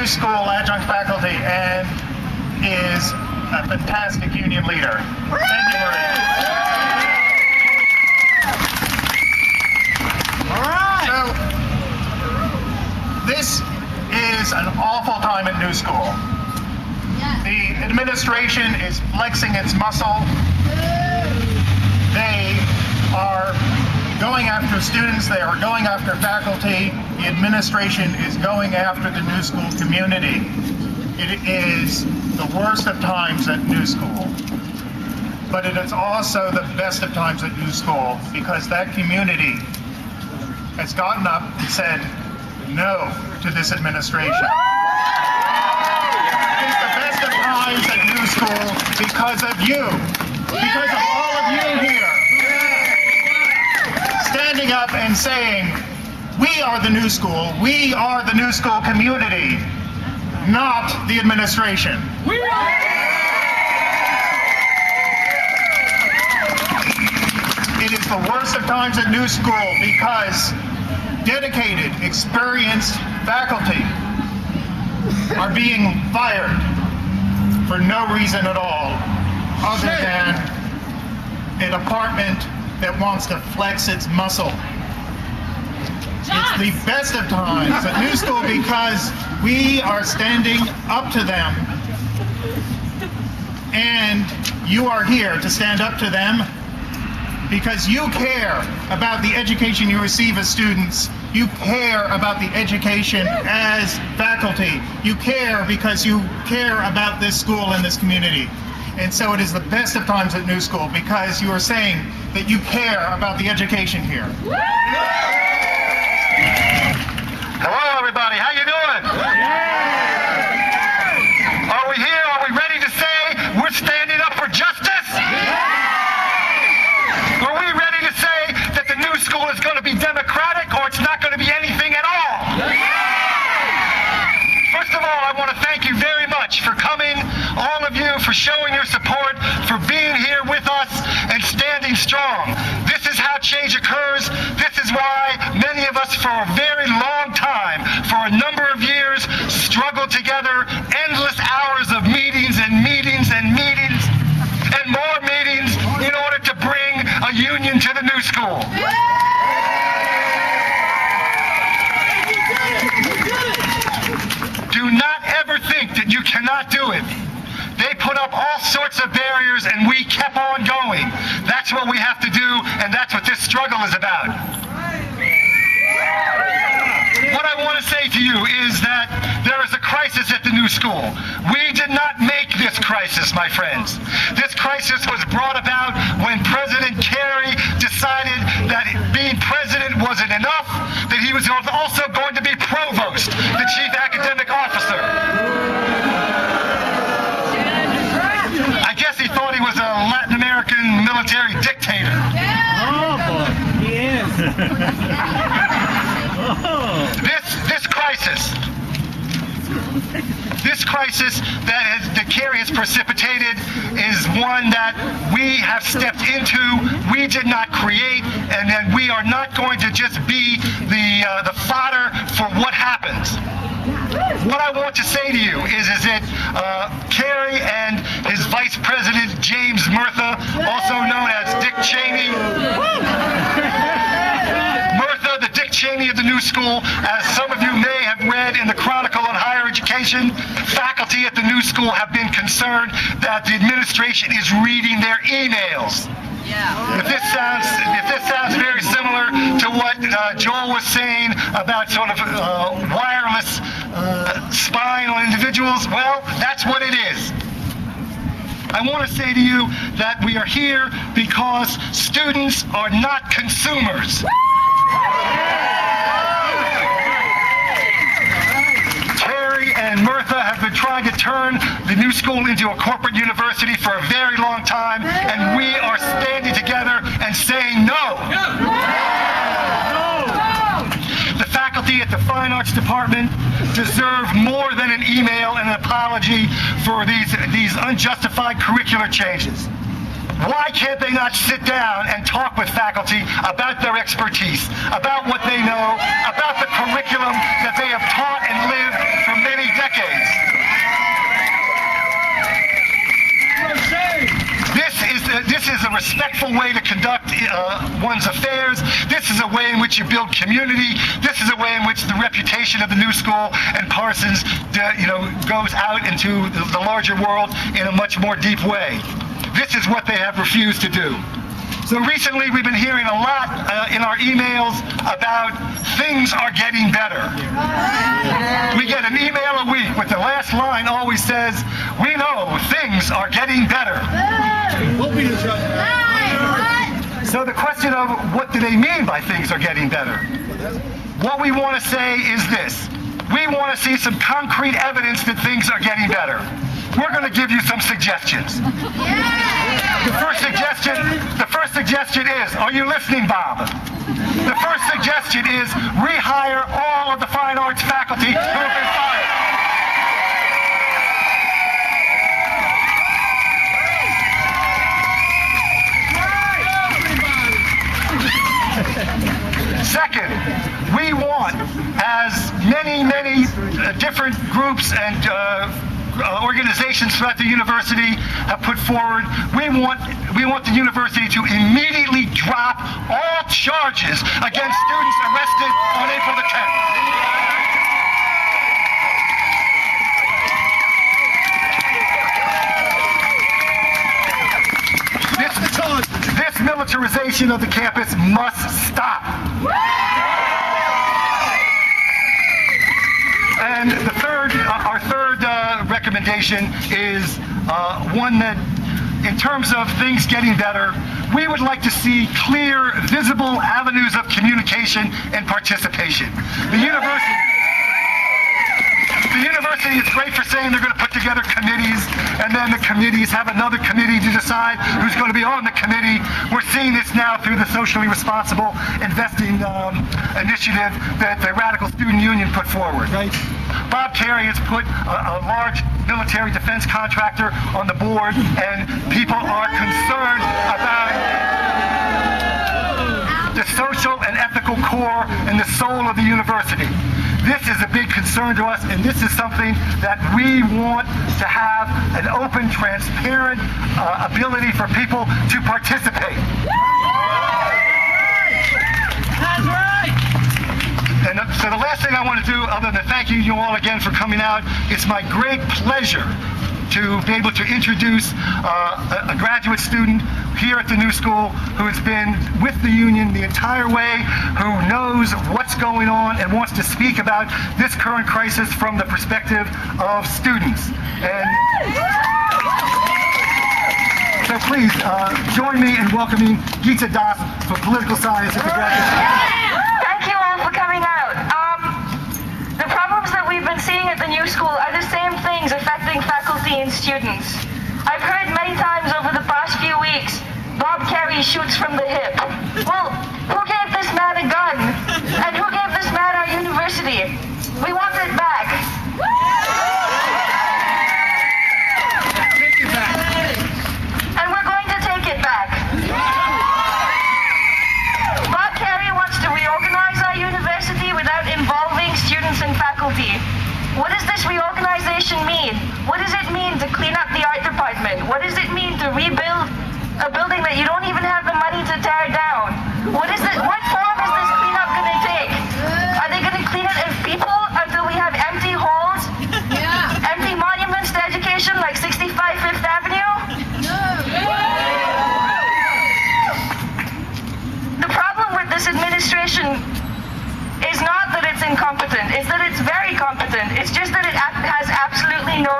new school adjunct faculty and is a fantastic union leader. Thank you, Maria. All right. So, this is an awful time at New School. The administration is flexing its muscle. They are going after students, they are going after faculty. The administration is going after the New School community. It is the worst of times at New School. But it is also the best of times at New School because that community has gotten up and said no to this administration. It is the best of times at New School because of you, because of all of you here, standing up and saying, we are the New School, we are the New School community, not the administration. It is the worst of times at New School because dedicated, experienced faculty are being fired for no reason at all other than a department that wants to flex its muscle. It's the best of times at New School because we are standing up to them, and you are here to stand up to them because you care about the education you receive as students. You care about the education as faculty. You care because you care about this school and this community. And so it is the best of times at New School because you are saying that you care about the education here. Hello, everybody. How you doing? Are we here? Are we ready to say we're standing up for justice? Are we ready to say that the New School is going to be democratic or it's not going to be anything at all? First of all, I want to thank you very much for coming, all of you, for showing your support, for being here with us and standing strong. This is how change occurs. This is why many of us for a very long time, for a number of years, struggled together, endless hours of meetings and meetings and meetings and more meetings in order to bring a union to the New School. Do not ever think that you cannot do it. They put up all sorts of barriers and we kept on going. That's what we have to do, and that's what this struggle is about. What I want to say to you is that there is a crisis at the New School. We did not make this crisis, my friends. This crisis was brought about when President Kerry decided that being president wasn't enough, that he was also going to be provost, the chief academic officer. I guess he thought he was a Latin American military dictator. Oh, boy. He is. This crisis that Kerry has precipitated is one that we have stepped into, we did not create, and then we are not going to just be the fodder for what happens. What I want to say to you is that Kerry and his Vice President, James Murtha, also known as Dick Cheney, Murtha, the Dick Cheney of the New School, as some of you may have read in the Chronicle on Higher Education, faculty at the New School have been concerned that the administration is reading their emails. If this sounds very similar to what Joel was saying about sort of wireless spying on individuals, well, that's what it is. I want to say to you that we are here because students are not consumers. Terry and Murtha have been trying to turn the New School into a corporate university for a very long time, and we are standing together and saying no. The faculty at the Fine Arts Department deserve more than an email and an apology for these unjustified curricular changes. Why can't they not sit down and talk with faculty about their expertise, about what they know, about the curriculum that they have taught and lived for many decades? grades. This is a respectful way to conduct one's affairs. This is a way in which you build community. This is a way in which the reputation of the new school and Parsons, goes out into the larger world in a much more deep way. This is what they have refused to do. So recently we've been hearing a lot in our emails about things are getting better. We get an email a week with the last line always says, we know things are getting better. So the question of what do they mean by things are getting better? What we want to say is this. We want to see some concrete evidence that things are getting better. We're going to give you some suggestions. The first suggestion is, are you listening, Bob? The first suggestion is rehire all of the fine arts faculty who have been fired. Second, we want, as many different groups and organizations throughout the university have put forward, we want the university to immediately drop all charges against students arrested on April the 10th. This militarization of the campus must stop. And our third recommendation is one that, in terms of things getting better, we would like to see clear, visible avenues of communication and participation. The university is great for saying they're going to put together committees, and then the committees have another committee to decide who's going to be on the committee. We're seeing this now through the socially responsible investing initiative that the Radical Student Union put forward. Right? Bob Carey has put a large military defense contractor on the board, and people are concerned about the social and ethical core and the soul of the university. This is a big concern to us, and this is something that we want to have an open, transparent ability for people to participate. That's right! And so the last thing I want to do, other than thanking you all again for coming out, it's my great pleasure to be able to introduce a graduate student here at the new school who has been with the union the entire way, who knows what's going on and wants to speak about this current crisis from the perspective of students. And so please join me in welcoming Geeta Das for political science at the graduate school. Thank you all for coming out. The problems that we've been seeing at the new school are the same things affecting faculty and students. I've heard many times over the past few weeks, Bob Carey shoots from the hip. Well, who gave this man a gun? And who gave this man our university? We want it back. Take it back. And we're going to take it back. Bob Carey wants to reorganize our university without involving students and faculty. What does this reorganization mean? What does it mean to clean up the art department? What does it mean to rebuild a building that you don't even have the money to tear down? What form is this cleanup going to take? Are they going to clean it as people until we have empty halls? Yeah. Empty monuments to education like 65 Fifth Avenue? No. The problem with this administration is not that it's incompetent, it's that it's very competent. It's just that it has absolutely no